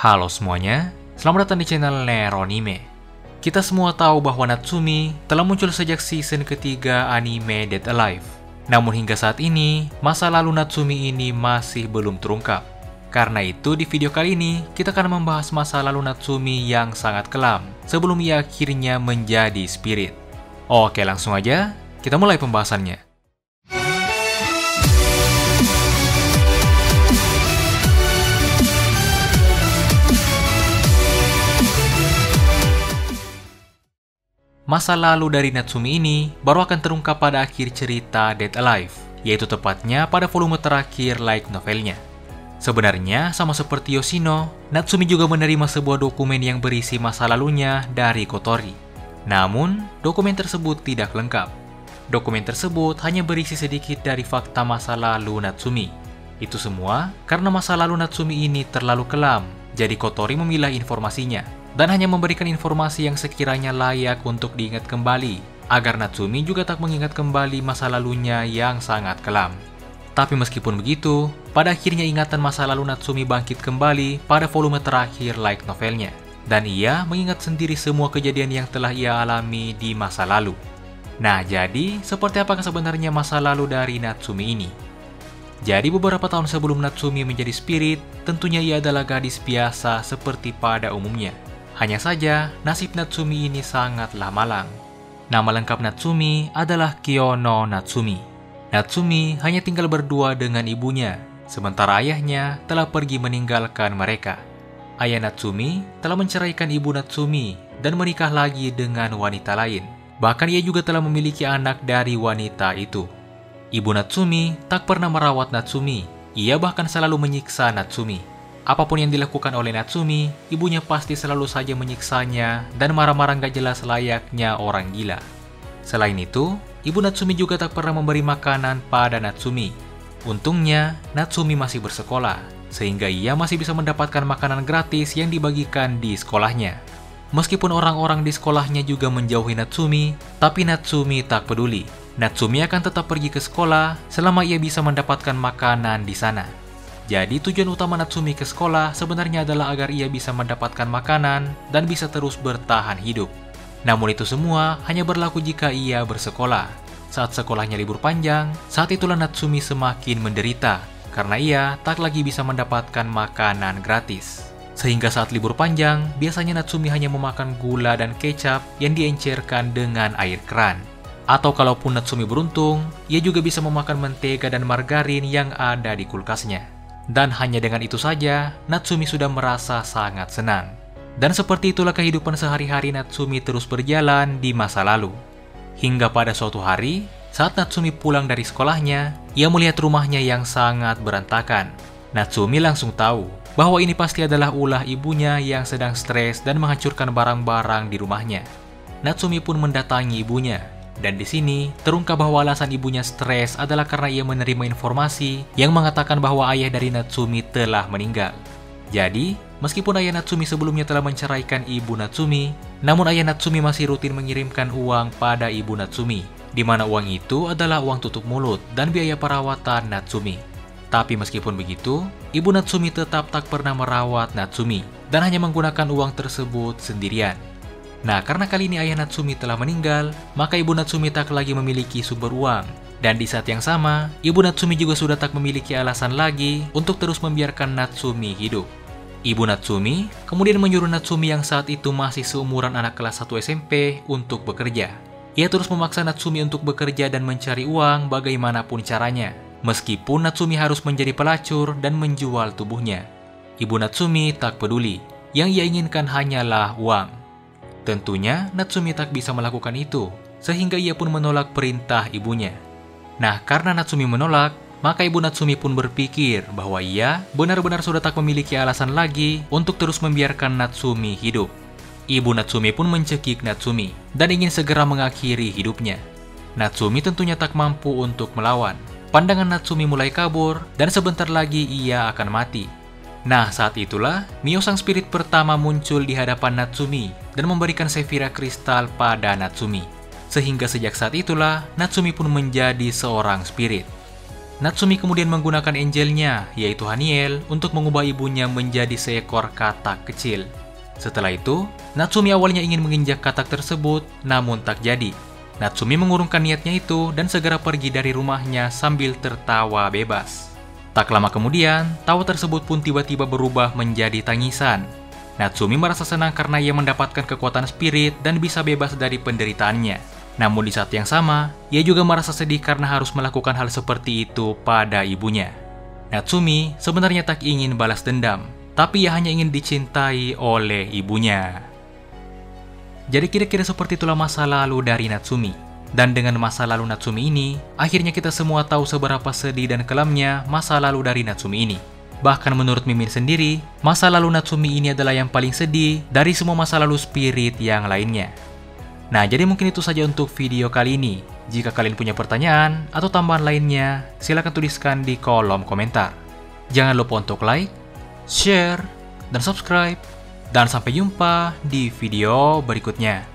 Halo semuanya, selamat datang di channel Neronime. Kita semua tahu bahwa Natsumi telah muncul sejak season ketiga anime Dead Alive. Namun hingga saat ini, masa lalu Natsumi ini masih belum terungkap. Karena itu di video kali ini, kita akan membahas masa lalu Natsumi yang sangat kelam sebelum ia akhirnya menjadi spirit. Oke, langsung aja, kita mulai pembahasannya. Masa lalu dari Natsumi ini baru akan terungkap pada akhir cerita Dead Alive, yaitu tepatnya pada volume terakhir light novelnya. Sebenarnya, sama seperti Yoshino, Natsumi juga menerima sebuah dokumen yang berisi masa lalunya dari Kotori. Namun, dokumen tersebut tidak lengkap. Dokumen tersebut hanya berisi sedikit dari fakta masa lalu Natsumi. Itu semua karena masa lalu Natsumi ini terlalu kelam, jadi Kotori memilah informasinya dan hanya memberikan informasi yang sekiranya layak untuk diingat kembali, agar Natsumi juga tak mengingat kembali masa lalunya yang sangat kelam. Tapi meskipun begitu, pada akhirnya ingatan masa lalu Natsumi bangkit kembali pada volume terakhir light novelnya, dan ia mengingat sendiri semua kejadian yang telah ia alami di masa lalu. Nah, jadi seperti apakah sebenarnya masa lalu dari Natsumi ini? Jadi beberapa tahun sebelum Natsumi menjadi spirit, tentunya ia adalah gadis biasa seperti pada umumnya. Hanya saja, nasib Natsumi ini sangatlah malang. Nama lengkap Natsumi adalah Kiyono Natsumi. Natsumi hanya tinggal berdua dengan ibunya, sementara ayahnya telah pergi meninggalkan mereka. Ayah Natsumi telah menceraikan ibu Natsumi dan menikah lagi dengan wanita lain. Bahkan ia juga telah memiliki anak dari wanita itu. Ibu Natsumi tak pernah merawat Natsumi. Ia bahkan selalu menyiksa Natsumi. Apapun yang dilakukan oleh Natsumi, ibunya pasti selalu saja menyiksanya dan marah-marah gak jelas layaknya orang gila. Selain itu, ibu Natsumi juga tak pernah memberi makanan pada Natsumi. Untungnya, Natsumi masih bersekolah, sehingga ia masih bisa mendapatkan makanan gratis yang dibagikan di sekolahnya. Meskipun orang-orang di sekolahnya juga menjauhi Natsumi, tapi Natsumi tak peduli. Natsumi akan tetap pergi ke sekolah selama ia bisa mendapatkan makanan di sana. Jadi tujuan utama Natsumi ke sekolah sebenarnya adalah agar ia bisa mendapatkan makanan dan bisa terus bertahan hidup. Namun itu semua hanya berlaku jika ia bersekolah. Saat sekolahnya libur panjang, saat itulah Natsumi semakin menderita karena ia tak lagi bisa mendapatkan makanan gratis. Sehingga saat libur panjang, biasanya Natsumi hanya memakan gula dan kecap yang diencerkan dengan air keran. Atau kalaupun Natsumi beruntung, ia juga bisa memakan mentega dan margarin yang ada di kulkasnya. Dan hanya dengan itu saja, Natsumi sudah merasa sangat senang. Dan seperti itulah kehidupan sehari-hari Natsumi terus berjalan di masa lalu. Hingga pada suatu hari, saat Natsumi pulang dari sekolahnya, ia melihat rumahnya yang sangat berantakan. Natsumi langsung tahu bahwa ini pasti adalah ulah ibunya yang sedang stres dan menghancurkan barang-barang di rumahnya. Natsumi pun mendatangi ibunya. Dan di sini terungkap bahwa alasan ibunya stres adalah karena ia menerima informasi yang mengatakan bahwa ayah dari Natsumi telah meninggal. Jadi, meskipun ayah Natsumi sebelumnya telah menceraikan ibu Natsumi, namun ayah Natsumi masih rutin mengirimkan uang pada ibu Natsumi, di mana uang itu adalah uang tutup mulut dan biaya perawatan Natsumi. Tapi meskipun begitu, ibu Natsumi tetap tak pernah merawat Natsumi dan hanya menggunakan uang tersebut sendirian. Nah, karena kali ini ayah Natsumi telah meninggal, maka ibu Natsumi tak lagi memiliki sumber uang. Dan di saat yang sama, ibu Natsumi juga sudah tak memiliki alasan lagi untuk terus membiarkan Natsumi hidup. Ibu Natsumi kemudian menyuruh Natsumi yang saat itu masih seumuran anak kelas 1 SMP untuk bekerja. Ia terus memaksa Natsumi untuk bekerja dan mencari uang bagaimanapun caranya, meskipun Natsumi harus menjadi pelacur dan menjual tubuhnya. Ibu Natsumi tak peduli, yang ia inginkan hanyalah uang. Tentunya Natsumi tak bisa melakukan itu, sehingga ia pun menolak perintah ibunya. Nah, karena Natsumi menolak, maka ibu Natsumi pun berpikir bahwa ia benar-benar sudah tak memiliki alasan lagi untuk terus membiarkan Natsumi hidup. Ibu Natsumi pun mencekik Natsumi dan ingin segera mengakhiri hidupnya. Natsumi tentunya tak mampu untuk melawan. Pandangan Natsumi mulai kabur dan sebentar lagi ia akan mati. Nah, saat itulah Mio sang spirit pertama muncul di hadapan Natsumi dan memberikan Sephira kristal pada Natsumi. Sehingga sejak saat itulah Natsumi pun menjadi seorang spirit. Natsumi kemudian menggunakan angelnya, yaitu Haniel, untuk mengubah ibunya menjadi seekor katak kecil. Setelah itu, Natsumi awalnya ingin menginjak katak tersebut, namun tak jadi. Natsumi mengurungkan niatnya itu dan segera pergi dari rumahnya sambil tertawa bebas. Tak lama kemudian, tawa tersebut pun tiba-tiba berubah menjadi tangisan. Natsumi merasa senang karena ia mendapatkan kekuatan spirit dan bisa bebas dari penderitaannya. Namun di saat yang sama, ia juga merasa sedih karena harus melakukan hal seperti itu pada ibunya. Natsumi sebenarnya tak ingin balas dendam, tapi ia hanya ingin dicintai oleh ibunya. Jadi kira-kira seperti itulah masa lalu dari Natsumi. Dan dengan masa lalu Natsumi ini, akhirnya kita semua tahu seberapa sedih dan kelamnya masa lalu dari Natsumi ini. Bahkan menurut Mimin sendiri, masa lalu Natsumi ini adalah yang paling sedih dari semua masa lalu spirit yang lainnya. Nah, jadi mungkin itu saja untuk video kali ini. Jika kalian punya pertanyaan atau tambahan lainnya, silahkan tuliskan di kolom komentar. Jangan lupa untuk like, share, dan subscribe. Dan sampai jumpa di video berikutnya.